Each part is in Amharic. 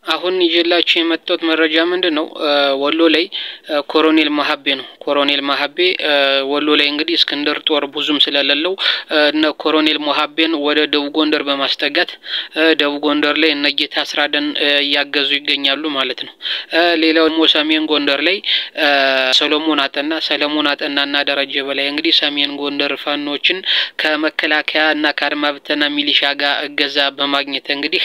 አሁን ይዤላችሁ የመጣሁት መረጃ ምንድነው? ወሎ ላይ ኮሎኔል ማሐቤ ነው። ኮሎኔል ማሐቤ ወሎ ላይ እንግዲህ እስክንድር ጦር ብዙም ስለሌለው እነ ኮሎኔል ማሐቤን ወደ ደቡብ ጎንደር በማስጠጋት ደቡብ ጎንደር ላይ እነ ጌታ አስራደን ያገዙ ይገኛሉ ማለት ነው። ሌላው ሰሜን ጎንደር ላይ ሰሎሞን አጠናና ደረጀ በላይ እንግዲህ ሰሜን ጎንደር ፋኖችን ከመከላከያ እና ከአድማ ብተና ሚሊሻ ጋር እገዛ በማግኘት እንግዲህ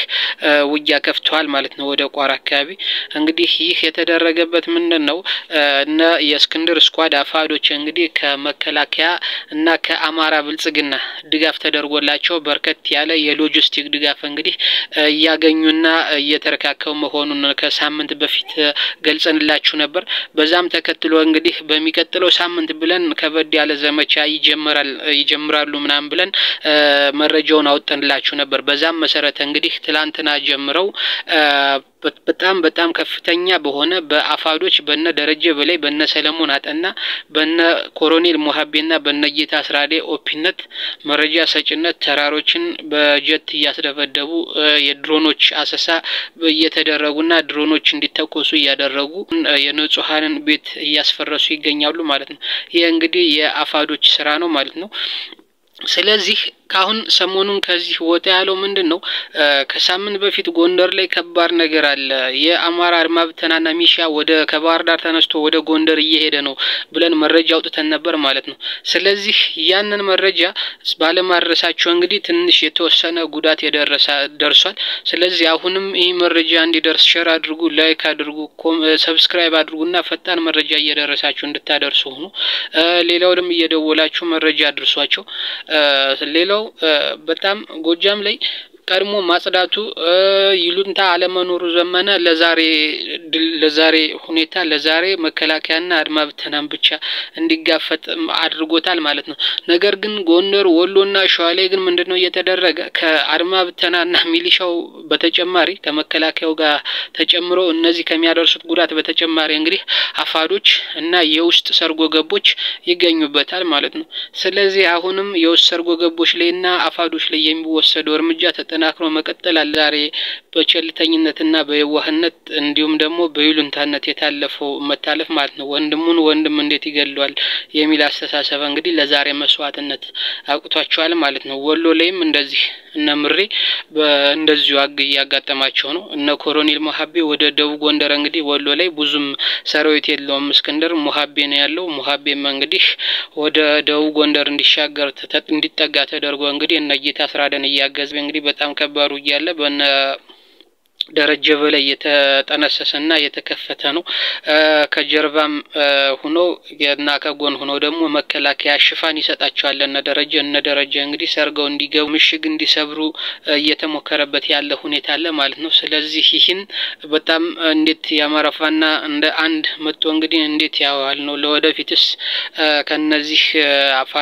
ውጊያ ከፍተዋል ማለት ነው። ወደ ቋራ አካባቢ እንግዲህ ይህ የተደረገበት ምንድነው? እና የእስክንድር ስኳድ አፋዶች እንግዲህ ከመከላከያ እና ከአማራ ብልጽግና ድጋፍ ተደርጎላቸው በርከት ያለ የሎጂስቲክ ድጋፍ እንግዲህ ያገኙና እየተረካከው መሆኑን ከሳምንት በፊት ገልጸንላችሁ ነበር። በዛም ተከትሎ እንግዲህ በሚቀጥለው ሳምንት ብለን ከበድ ያለ ዘመቻ ይጀምራሉ ምናምን ብለን መረጃውን አውጥተንላችሁ ነበር። በዛም መሰረት እንግዲህ ትላንትና ጀምረው በጣም ከፍተኛ በሆነ በአፋዶች በነ ደረጀ በላይ በነ ሰለሞን አጠና በነ ኮሎኔል ማሐቤና በነ ጌታ አስራዴ ኦፒነት መረጃ ሰጭነት ተራሮችን በጀት ያስደበደቡ የድሮኖች አሰሳ እየተደረጉና ድሮኖች እንዲተኮሱ ያደረጉ የንጹሃንን ቤት ያስፈረሱ ይገኛሉ ማለት ነው። ይሄ እንግዲህ የአፋዶች ስራ ነው ማለት ነው። ስለዚህ ካሁን ሰሞኑን ከዚህ ወጣ ያለው ምንድነው? ከሳምንት በፊት ጎንደር ላይ ከባድ ነገር አለ። የአማራ አድማ ብተናና ሚሊሻ ወደ ከባህር ዳር ተነስቶ ወደ ጎንደር እየሄደ ነው ብለን መረጃ አውጥተን ነበር ማለት ነው። ስለዚህ ያንን መረጃ ባለማድረሳቸው እንግዲህ ትንሽ የተወሰነ ጉዳት ደርሷል። ስለዚህ አሁንም ይህ መረጃ እንዲደርስ ሼር አድርጉ፣ ላይክ አድርጉ፣ ሰብስክራይብ አድርጉና ፈጣን መረጃ እየደረሳችሁ እንድታደርሱ ሆኖ ሌላውንም እየደወላችሁ መረጃ አድርሷቸው። ሌላው በጣም ጎጃም ላይ ቀድሞ ማጽዳቱ ይሉንታ አለመኖሩ ዘመነ ለዛሬ ሁኔታ ለዛሬ መከላከያና አድማ ብተናን ብቻ እንዲጋፈጥ አድርጎታል ማለት ነው። ነገር ግን ጎንደር ወሎና ሸዋ ላይ ግን ምንድነው እየተደረገ? ከአድማ ብተናና ሚሊሻው በተጨማሪ ከመከላከያው ጋር ተጨምሮ እነዚህ ከሚያደርሱት ጉዳት በተጨማሪ እንግዲህ አፋዶች እና የውስጥ ሰርጎ ገቦች ይገኙበታል ማለት ነው። ስለዚህ አሁንም የውስጥ ሰርጎ ገቦች ላይና አፋዶች ላይ የሚወሰደው እርምጃ ተጠናክሮ መቀጠል አለ። ዛሬ በቸልተኝነትና በየዋህነት እንዲሁም ደግሞ በይሉንታነት የታለፈው መታለፍ ማለት ነው። ወንድም እንዴት ይገለዋል የሚል አስተሳሰብ እንግዲህ ለዛሬ መስዋዕትነት አውጥቷቸዋል ማለት ነው። ወሎ ላይም እንደዚህ እነ ምሬ እንደዚሁ ያጋጠማቸው ነው። እነ ኮሎኔል ማሐቤ ወደ ደቡብ ጎንደር እንግዲህ ወሎ ላይ ብዙም ሰራዊት የለውም እስክንድር ማሐቤ ነው ያለው። ማሐቤም እንግዲህ ወደ ደቡብ ጎንደር እንዲሻገር እንዲጠጋ ተደርጎ እንግዲህ እነ ጌታ አስራደን ያገዘ እንግዲህ በጣም ከባዱ ያለ በእነ ደረጀ በላይ የተጠነሰሰና የተከፈተ ነው። ከጀርባም ሆኖ እና ከጎን ሆኖ ደግሞ መከላከያ ሽፋን ይሰጣቸዋል። እነ ደረጀ እንግዲህ ሰርገው እንዲገቡ ምሽግ እንዲሰብሩ እየተሞከረበት ያለ ሁኔታ አለ ማለት ነው። ስለዚህ ይህን በጣም እንዴት ያማራፋና እንደ አንድ መጥቶ እንግዲህ እንዴት ያዋል ነው ለወደፊትስ ከነዚህ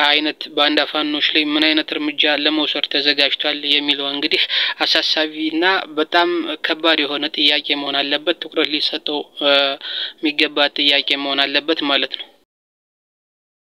አይነት ባንዳ ፋኖች ላይ ምን አይነት እርምጃ ለመውሰድ ተዘጋጅቷል የሚለው እንግዲህ አሳሳቢና በጣም ከባድ የሆነ ጥያቄ መሆን አለበት። ትኩረት ሊሰጠው የሚገባ ጥያቄ መሆን አለበት ማለት ነው።